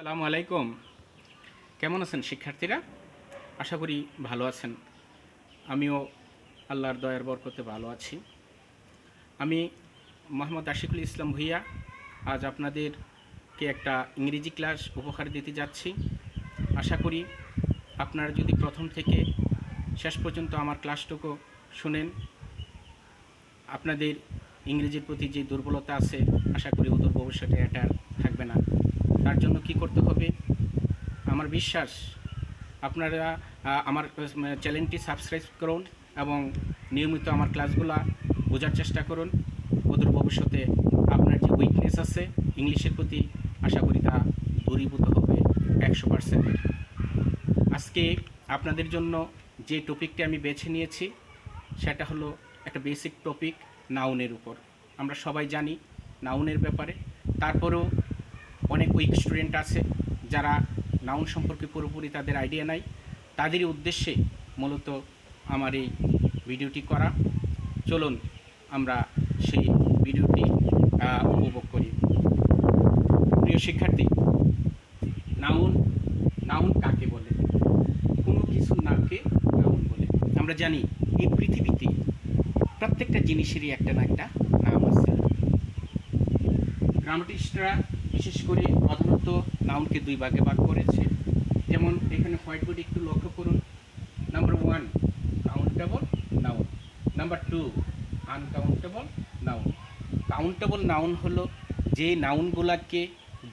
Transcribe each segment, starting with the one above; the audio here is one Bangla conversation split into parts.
আসসালামু আলাইকুম। কেমন আছেন শিক্ষার্থীরা? আশা করি ভালো আছেন। আমিও আল্লাহর দয়ার বরকতে ভালো আছি। আমি মোহাম্মদ আশিকুল ইসলাম ভূঁইয়া আজ আপনাদেরকে একটা ইংরেজি ক্লাস উপহার দিতে যাচ্ছি। আশা করি আপনারা যদি প্রথম থেকে শেষ পর্যন্ত আমার ক্লাসটুকু শুনেন, আপনাদের ইংরেজির প্রতি যে দুর্বলতা আছে আশা করি অদূর ভবিষ্যতে এটা আর থাকবে না। তার জন্য কি করতে হবে? আমার বিশ্বাস আপনারা আমার চ্যানেলটি সাবস্ক্রাইব করুন এবং নিয়মিত আমার ক্লাসগুলো বোঝার চেষ্টা করুন। অদূর ভবিষ্যতে আপনার যে উইকনেস আছে ইংলিশের প্রতি আশা করি তা দূরীভূত হবে 100%। আজকে আপনাদের জন্য যে টপিকটি আমি বেছে নিয়েছি সেটা হলো একটা বেসিক টপিক, নাউনের উপর। আমরা সবাই জানি নাউনের ব্যাপারে, তারপরেও অনেক উইক স্টুডেন্ট আছে যারা নাউন সম্পর্কে পুরোপুরি তাদের আইডিয়া নাই। তাদেরই উদ্দেশ্যে মূলত আমার এই ভিডিওটি করা। চলুন আমরা সেই ভিডিওটি উপভোগ করি। প্রিয় শিক্ষার্থী, নাউন নাউন কাকে বলে? কোনো কিছুর নামকে নাউন বলে। আমরা জানি এই পৃথিবীতে প্রত্যেকটা জিনিসেরই একটা না একটা নাম আছে। গ্রামাটিস্টরা বিশেষ করে প্রধানত নাউনকে দুই ভাগে ভাগ করেছে। যেমন এখানে হোয়াইট বোর্ডে একটু লক্ষ্য করুন। Number 1 countable noun, number 2 uncountable noun. Countable noun হলো যে নাউনগুলোকে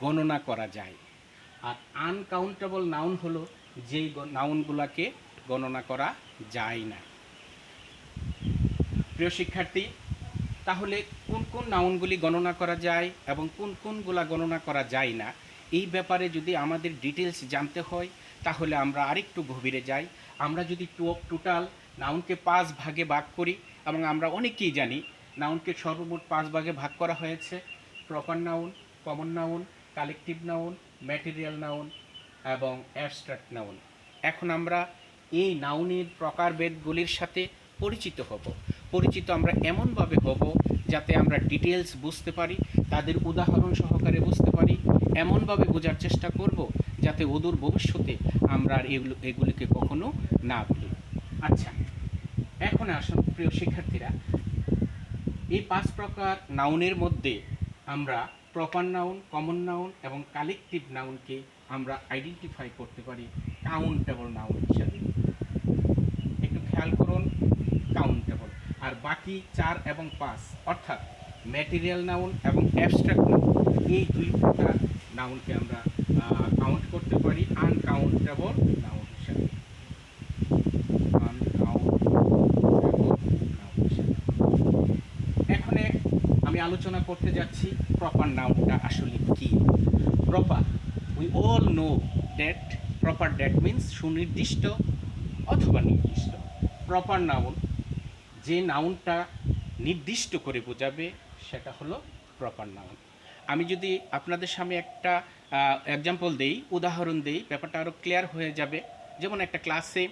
গণনা করা যায়, আর আনকাউন্টেবল নাউন হলো যেই নাউনগুলোকে গণনা করা যায় না। প্রিয় শিক্ষার্থী, তাহলে কোন কোন নাউনগুলি গণনা করা যায় এবং কোন কোনগুলা গণনা করা যায় না, এই ব্যাপারে যদি আমাদের ডিটেলস জানতে হয় তাহলে আমরা আরেকটু গভীরে যাই। আমরা যদি টোটাল নাউনকে 5 ভাগে ভাগ করি, এবং আমরা অনেকেই জানি নাউনকে সর্বমোট 5 ভাগে ভাগ করা হয়েছে: proper noun, common noun, collective noun, material noun এবং অ্যাবস্ট্রাক্ট নাউন। এখন আমরা এই নাউনের প্রকারভেদগুলির সাথে পরিচিত আমরা এমনভাবে হব যাতে আমরা ডিটেলস বুঝতে পারি, তাদের উদাহরণ সহকারে বুঝতে পারি, এমনভাবে বোঝার চেষ্টা করব যাতে অদূর ভবিষ্যতে আমরা আর এগুলিকে কখনো না ভুলি। আচ্ছা, এখন আসুন প্রিয় শিক্ষার্থীরা, এই 5 প্রকার নাউনের মধ্যে আমরা প্রপার নাউন, কমন নাউন এবং কালেকটিভ নাউনকে আমরা আইডেন্টিফাই করতে পারি কাউন্টেবল নাউন হিসাবে। একটু খেয়াল করুন, কাউন্টেবল। আর বাকি 4 এবং 5 অর্থাৎ ম্যাটেরিয়াল নাউন এবং অ্যাবস্ট্রাক্ট নাউন, এই দুই প্রকার নাউনকে আমরা কাউন্ট করতে পারি আনকাউন্টেবল নাউন হিসাবে। এখন আমি আলোচনা করতে যাচ্ছি প্রপার নাউনটা আসলে কি। Proper, we all know that proper that means সুনির্দিষ্ট অথবা নির্দিষ্ট। প্রপার নাউন, যে নাউনটা নির্দিষ্ট করে বোঝাবে সেটা হলো প্রপার নাউন। আমি যদি আপনাদের সামনে একটা এক্সাম্পল দেই, উদাহরণ দেই, ব্যাপারটা আরও ক্লিয়ার হয়ে যাবে। যেমন একটা ক্লাসে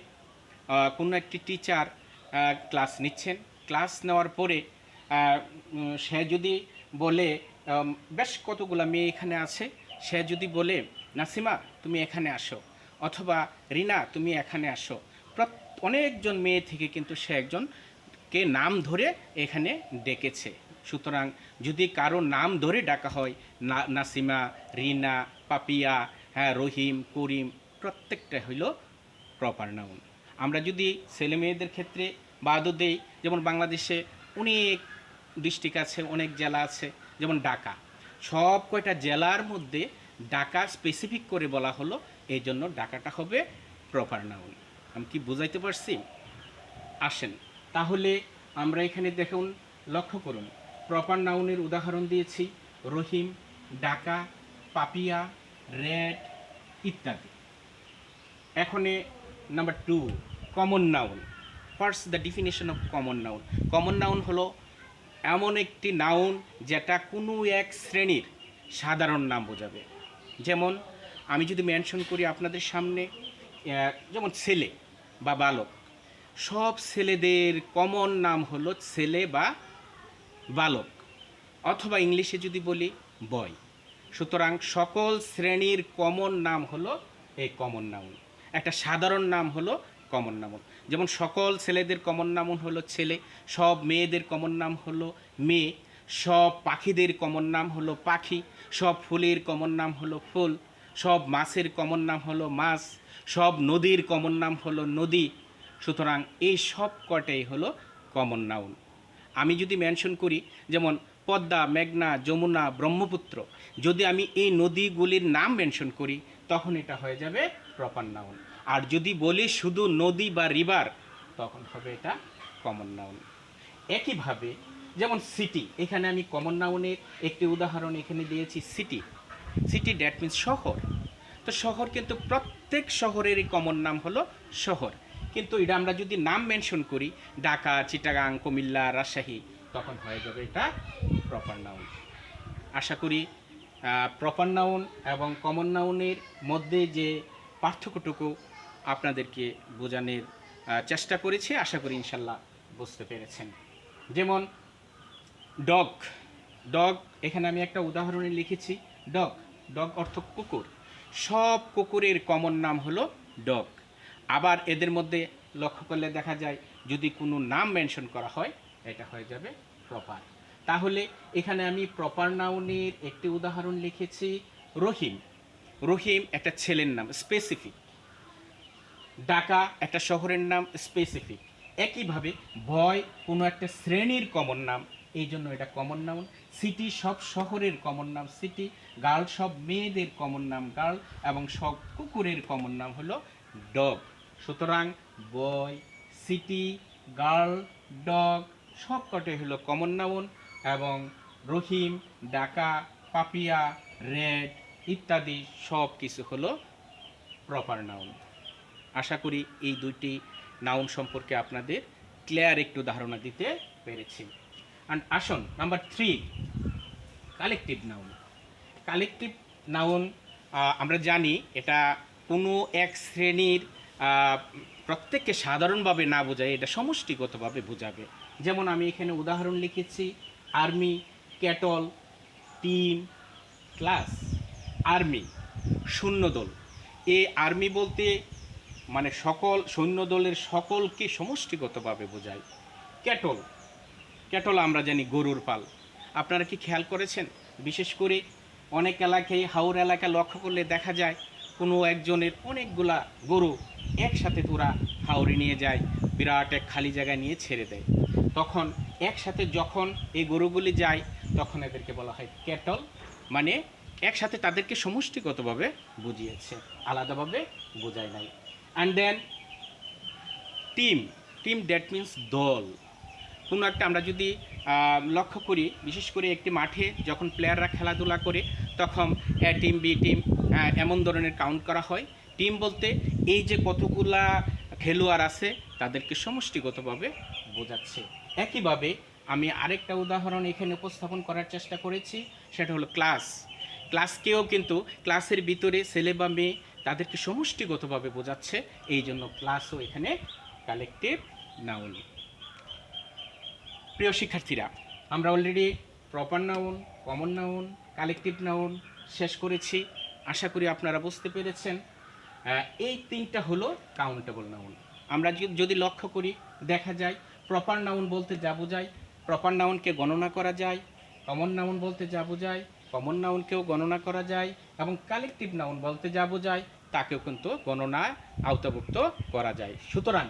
কোনো একটি টিচার ক্লাস নিচ্ছেন, ক্লাস নেওয়ার পরে সে যদি বলে, বেশ কতগুলো মেয়ে এখানে আছে, সে যদি বলে নাসিমা তুমি এখানে আসো, অথবা রিনা তুমি এখানে আসো, অনেকজন মেয়ে থেকে কিন্তু সে একজনকে নাম ধরে এখানে ডেকেছে। সুতরাং যদি কারো নাম ধরে ডাকা হয়, নাসিমা, রিনা, পাপিয়া, হ্যাঁ, রহিম, করিম, প্রত্যেকটা হইল প্রপার নাউন। আমরা যদি ছেলে মেয়েদের ক্ষেত্রে বাদও দেই, যেমন বাংলাদেশে অনেক ডিস্ট্রিক্ট আছে, অনেক জেলা আছে, যেমন ঢাকা, সব কয়টা জেলার মধ্যে ঢাকা স্পেসিফিক করে বলা হলো, এই জন্য ঢাকাটা হবে প্রপার নাউন। আমি কি বুঝাইতে পারছি? আসেন তাহলে আমরা এখানে দেখুন, লক্ষ্য করুন, প্রপার নাউনের উদাহরণ দিয়েছি রহিম, ঢাকা, পাপিয়া, রেড ইত্যাদি। এখন number 2 common noun. First the definition of common noun. Common noun হলো এমন একটি নাউন যেটা কোনো এক শ্রেণীর সাধারণ নাম বোঝাবে। যেমন আমি যদি মেনশন করি আপনাদের সামনে, যেমন ছেলে বা বালক, সব ছেলেদের কমন নাম হলো ছেলে বা বালক, অথবা ইংলিশে যদি বলি বয়। সুতরাং সকল শ্রেণীর কমন নাম হলো এই কমন নাউন। একটা সাধারণ নাম হলো কমন নাউন। যেমন সকল ছেলেদের কমন নাম হলো ছেলে, সব মেয়েদের কমন নাম হলো মেয়ে, সব পাখিদের কমন নাম হলো পাখি, সব ফুলের কমন নাম হলো ফুল, সব মাছের কমন নাম হলো মাছ, সব নদীর কমন নাম হলো নদী। সুতরাং এই সব কটাই হলো কমন নাউন। আমি যদি মেনশন করি যেমন পদ্মা, মেঘনা, যমুনা, ব্রহ্মপুত্র, যদি আমি এই নদীগুলির নাম মেনশন করি তখন এটা হয়ে যাবে প্রপার নাউন। আর যদি বলি শুধু নদী বা রিভার তখন হবে এটা কমন নাউন। একইভাবে যেমন সিটি, এখানে আমি কমন নাউনের একটি উদাহরণ এখানে দিয়েছি সিটি। সিটি দ্যাট মিন্স শহর। তো শহর কিন্তু প্রত্যেক শহরেরই কমন নাম হলো শহর, কিন্তু এটা আমরা যদি নাম মেনশন করি ঢাকা, চিটাগাং, কুমিল্লা, রাজশাহী, তখন হয়ে যাবে এটা প্রপার নাউন। আশা করি প্রপার নাউন এবং কমন নাউনের মধ্যে যে পার্থক্যটুকু আপনাদেরকে বোঝানোর চেষ্টা করেছি, আশা করি ইনশাল্লাহ বুঝতে পেরেছেন। যেমন ডগ, ডগ এখানে আমি একটা উদাহরণে লিখেছি ডগ। ডগ অর্থ কুকুর, সব কুকুরের কমন নাম হলো ডগ। আবার এদের মধ্যে লক্ষ্য করলে দেখা যায় যদি কোনো নাম মেনশন করা হয় এটা হয়ে যাবে প্রপার। তাহলে এখানে আমি প্রপার নাউনের একটি উদাহরণ লিখেছি রহিম। রহিম একটা ছেলের নাম, স্পেসিফিক। ঢাকা একটা শহরের নাম, স্পেসিফিক। একইভাবে বয় কোনো একটা শ্রেণীর কমন নাম, এই জন্য এটা কমন নাউন। সিটি সব শহরের কমন নাম সিটি, গার্ল সব মেয়েদের কমন নাম গার্ল, এবং সব কুকুরের কমন নাম হলো ডগ। সুতরাং বয়, সিটি, গার্ল, ডগ সব কটাই হলো কমন নাউন, এবং রহিম, ঢাকা, পাপিয়া, রেড ইত্যাদি সব কিছু হলো প্রপার নাউন। আশা করি এই দুইটি নাউন সম্পর্কে আপনাদের ক্লিয়ার একটু ধারণা দিতে পেরেছি। অ্যান্ড আসুন number 3, collective noun. Collective noun আমরা জানি এটা কোনো এক শ্রেণীর প্রত্যেককে সাধারণভাবে না বোঝায়, এটা সমষ্টিগতভাবে বোঝাবে। যেমন আমি এখানে উদাহরণ লিখেছি army, cattle, team, class. Army সৈন্যদল, এই আর্মি বলতে মানে সকল সৈন্যদলের সকলকে সমষ্টিগতভাবে বোঝায়। ক্যাটল, ক্যাটল আমরা জানি গরুর পাল। আপনারা কি খেয়াল করেছেন বিশেষ করে অনেক এলাকায়, হাওড় এলাকা লক্ষ্য করলে দেখা যায় কোনো একজনের অনেকগুলা গরু একসাথে তোরা হাওড়ে নিয়ে যায়, বিরাট এক খালি জায়গায় নিয়ে ছেড়ে দেয়। তখন একসাথে যখন এই গরুগুলি যায় তখন এদেরকে বলা হয় ক্যাটল, মানে একসাথে তাদেরকে সমষ্টিগতভাবে বুঝিয়েছে, আলাদাভাবে বোঝায় নাই। And then team, team that means দল। কোনো একটা আমরা যদি লক্ষ্য করি বিশেষ করে একটি মাঠে যখন প্লেয়াররা খেলাধুলা করে তখন এ টিম, বি টিম এমন ধরনের কাউন্ট করা হয়। টিম বলতে এই যে কতগুলা খেলোয়াড় আছে তাদেরকে সমষ্টিগতভাবে বোঝাচ্ছে। একইভাবে আমি আরেকটা উদাহরণ এখানে উপস্থাপন করার চেষ্টা করেছি, সেটা হলো ক্লাস। ক্লাসকেও কিন্তু ক্লাসের ভিতরে ছেলে বা মেয়ে তাদেরকে সমষ্টিগতভাবে বোঝাচ্ছে, এই জন্য ক্লাসও এখানে কালেকটিভ নাউন। প্রিয় শিক্ষার্থীরা, আমরা already proper noun, common noun, collective noun শেষ করেছি। আশা করি আপনারা বুঝতে পেরেছেন। এই তিনটা হলো কাউন্টেবল নাউন। আমরা যদি লক্ষ্য করি দেখা যায় প্রপার নাউন বলতে যা বোঝায় প্রপার নাউনকে গণনা করা যায়, কমন নাউন বলতে যা বোঝায় কমন নাউনকেও গণনা করা যায়, এবং কালেকটিভ নাউন বলতে যা বোঝায় তাকেও কিন্তু গণনায় আওতাভুক্ত করা যায়। সুতরাং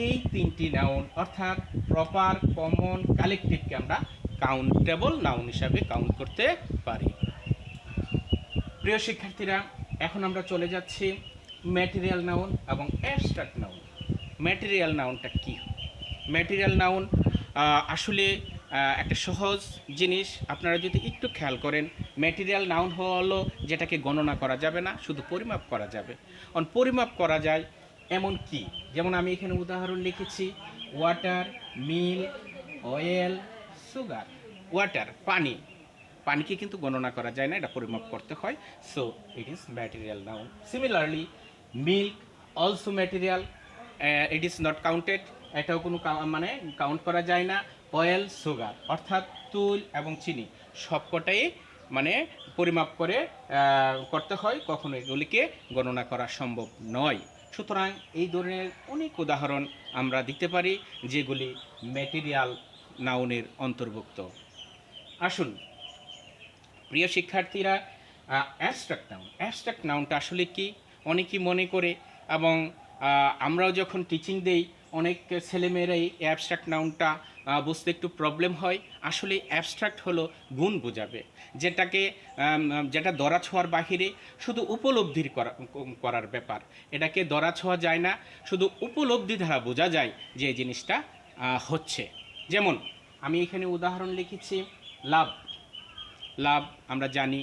এই তিনটি নাউন অর্থাৎ প্রপার, কমন, কালেকটিভকে আমরা কাউন্টেবল নাউন হিসাবে কাউন্ট করতে পারি। প্রিয় শিক্ষার্থীরা, এখন আমরা চলে যাচ্ছি ম্যাটেরিয়াল নাউন এবং অ্যাবস্ট্রাক্ট নাউন। ম্যাটেরিয়াল নাউনটা কী? ম্যাটেরিয়াল নাউন আসলে একটা সহজ জিনিস। আপনারা যদি একটু খেয়াল করেন, ম্যাটেরিয়াল নাউন হলো যেটাকে গণনা করা যাবে না, শুধু পরিমাপ করা যাবে। পরিমাপ করা যায় এমন কি, যেমন আমি এখানে উদাহরণ লিখেছি water, milk, oil, sugar. Water পানি, পানিকে কিন্তু গণনা করা যায় না, এটা পরিমাপ করতে হয়। So it is material noun. Similarly milk also material, it is not counted, এটাও কোনো মানে কাউন্ট করা যায় না। অয়েল, সুগার অর্থাৎ তুল এবং চিনি সবকটাই মানে পরিমাপ করে করতে হয়, কখনো এগুলিকে গণনা করা সম্ভব নয়। সুতরাং এই ধরনের অনেক উদাহরণ আমরা দিতে পারি যেগুলি ম্যাটেরিয়াল নাউনের অন্তর্ভুক্ত। আসুন প্রিয় শিক্ষার্থীরা, অ্যাবস্ট্রাক্ট নাউনটা আসলে কি অনেকেই মনে করে, এবং আমরাও যখন টিচিং দেই অনেক ছেলেমেয়েরাই অ্যাবস্ট্রাক্ট নাউনটা বুঝতে একটু প্রবলেম হয়। আসলে অ্যাবস্ট্রাক্ট হলো গুণ বোঝাবে, যেটা ধরা ছোঁয়ার বাহিরে, শুধু উপলব্ধির করার ব্যাপার। এটাকে ধরা ছোঁয়া যায় না, শুধু উপলব্ধি দ্বারা বোঝা যায় যে এই জিনিসটা হচ্ছে। যেমন আমি এখানে উদাহরণ লিখেছি লাভ। লাভ আমরা জানি,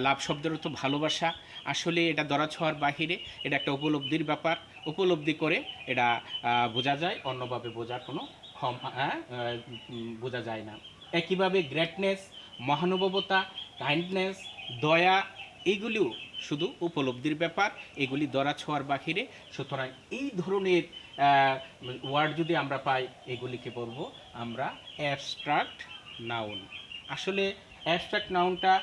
লাভ শব্দের অর্থ ভালোবাসা। আসলে এটা ধরা ছোঁয়ার বাহিরে, এটা একটা উপলব্ধির ব্যাপার। উপলব্ধি করে এটা বোঝা যায়, অন্যভাবে বোঝার কোনো বোঝা যায় না। একইভাবে গ্রেটনেস, মহানুভবতা, কাইন্ডনেস, দয়া, এইগুলিও শুধু উপলব্ধির ব্যাপার, এগুলি ধরা ছোঁয়ার বাহিরে। সুতরাং এই ধরনের ওয়ার্ড যদি আমরা পাই, এগুলিকে বলবো আমরা অ্যাবস্ট্রাক্ট নাউন। আসলে অ্যাবস্ট্রাক্ট নাউনটা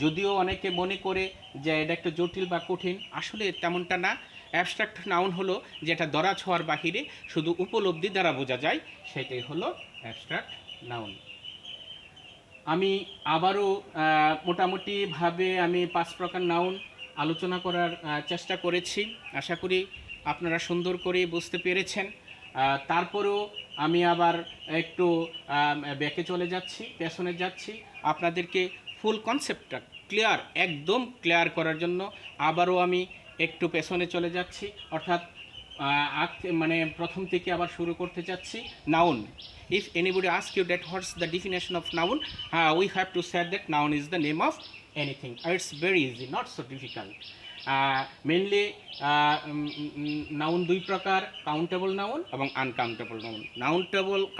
যদিও অনেকে মনে করে যে এটা একটু জটিল বা কঠিন, আসলে তেমনটা না। অ্যাবস্ট্রাক্ট নাউন হলো যেটা ধরা ছোঁয়ার বাহিরে, শুধু উপলব্ধি দ্বারা বোঝা যায়, সেটাই হলো অ্যাবস্ট্রাক্ট নাউন। আমি আবারও মোটামুটিভাবে আমি 5 প্রকার নাউন আলোচনা করার চেষ্টা করেছি। আশা করি আপনারা সুন্দর করে বুঝতে পেরেছেন। তারপরেও আমি আবার একটু ব্যাকে চলে যাচ্ছি, পেছনে যাচ্ছি, আপনাদেরকে ফুল কনসেপ্টটা একদম ক্লিয়ার করার জন্য আবারও আমি একটু পেছনে চলে যাচ্ছি, অর্থাৎ মানে প্রথম থেকে আবার শুরু করতে যাচ্ছি। Noun, if anybody asks you that what's the definition of noun, we have to say that noun is the name of anything. It's very easy, not so difficult. Mainly noun দুই প্রকার, কাউন্টেবল নাউন এবং uncountable noun.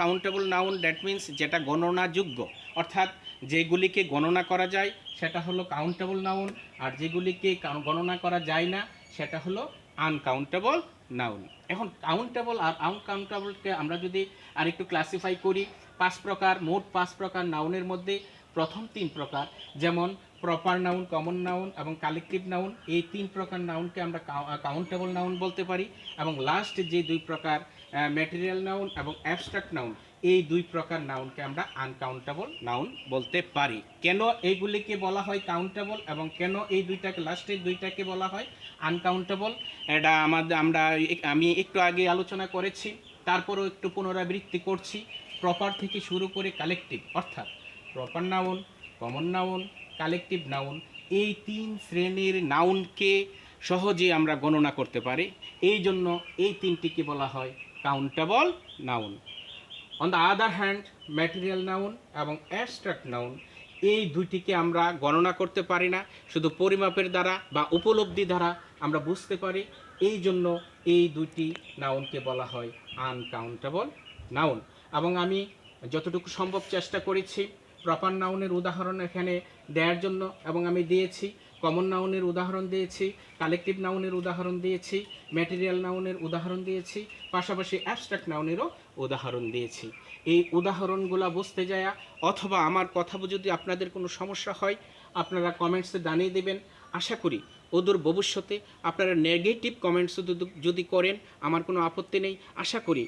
Countable noun that means যেটা গণনাযোগ্য, অর্থাৎ যেগুলিকে গণনা করা যায় সেটা হলো কাউন্টেবল নাউন, আর যেগুলিকে গণনা করা যায় না সেটা হলো আনকাউন্টেবল নাউন। এখন কাউন্টেবল আর আনকাউন্টেবলকে আমরা যদি আরেকটু ক্লাসিফাই করি, 5 প্রকার, মোট 5 প্রকার নাউনের মধ্যে প্রথম 3 প্রকার, যেমন প্রপার নাউন, কমন নাউন এবং কালেকটিভ নাউন, এই 3 প্রকার নাউনকে আমরা কাউন্টেবল নাউন বলতে পারি। এবং লাস্ট যে 2 প্রকার ম্যাটেরিয়াল নাউন এবং অ্যাবস্ট্রাক্ট নাউন, এই 2 প্রকার নাউনকে আমরা আনকাউন্টেবল নাউন বলতে পারি। কেন এইগুলিকে বলা হয় কাউন্টেবল এবং কেন এই লাস্টের দুইটাকে বলা হয় আনকাউন্টেবল, এটা আমি একটু আগে আলোচনা করেছি, তারপরও একটু পুনরাবৃত্তি করছি। প্রপার থেকে শুরু করে কালেকটিভ, অর্থাৎ proper noun, common noun, collective noun, এই 3 শ্রেণীর নাউনকে সহজে আমরা গণনা করতে পারি, এই জন্য এই 3টিকে বলা হয় countable noun. On the other hand material noun এবং অ্যাবস্ট্রাক্ট নাউন, এই দুইটিকে আমরা গণনা করতে পারি না, শুধু পরিমাপের দ্বারা বা উপলব্ধি দ্বারা আমরা বুঝতে পারি, এই জন্য এই দুইটি নাউনকে বলা হয় আনকাউন্টেবল নাউন। এবং আমি যতটুকু সম্ভব চেষ্টা করেছি প্রপার নাউনের উদাহরণ এখানে দেওয়ার জন্য, এবং আমি দিয়েছি কমন নাউনের উদাহরণ দিয়েছি, কালেকটিভ নাউনের উদাহরণ দিয়েছি, ম্যাটেরিয়াল নাউনের উদাহরণ দিয়েছি, পাশাপাশি অ্যাবস্ট্রাক্ট নাউনেরও উদাহরণ দিয়েছি। এই উদাহরণগুলো বুঝতে যায়, অথবা আমার কথা যদি আপনাদের কোনো সমস্যা হয় আপনারা কমেন্টসে জানিয়ে দেবেন। আশা করি অদূর ভবিষ্যতে আপনারা নেগেটিভ কমেন্টস যদি করেন আমার কোনো আপত্তি নেই। আশা করি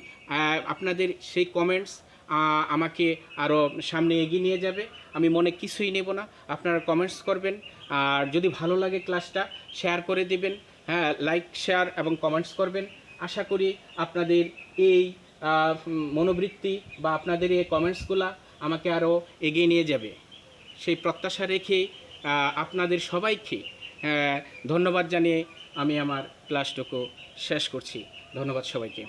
আপনাদের সেই কমেন্টস আমাকে আরও সামনে এগিয়ে নিয়ে যাবে। আমি মনে কিছুই নেব না, আপনারা কমেন্টস করবেন, আর যদি ভালো লাগে ক্লাসটা শেয়ার করে দেবেন। হ্যাঁ, লাইক, শেয়ার এবং কমেন্টস করবেন। আশা করি আপনাদের এই মনোবৃত্তি বা আপনাদের এই কমেন্টসগুলো আমাকে আরও এগিয়ে নিয়ে যাবে, সেই প্রত্যাশা রেখে আপনাদের সবাইকে ধন্যবাদ জানিয়ে আমি আমার ক্লাসটুকু শেষ করছি। ধন্যবাদ সবাইকে।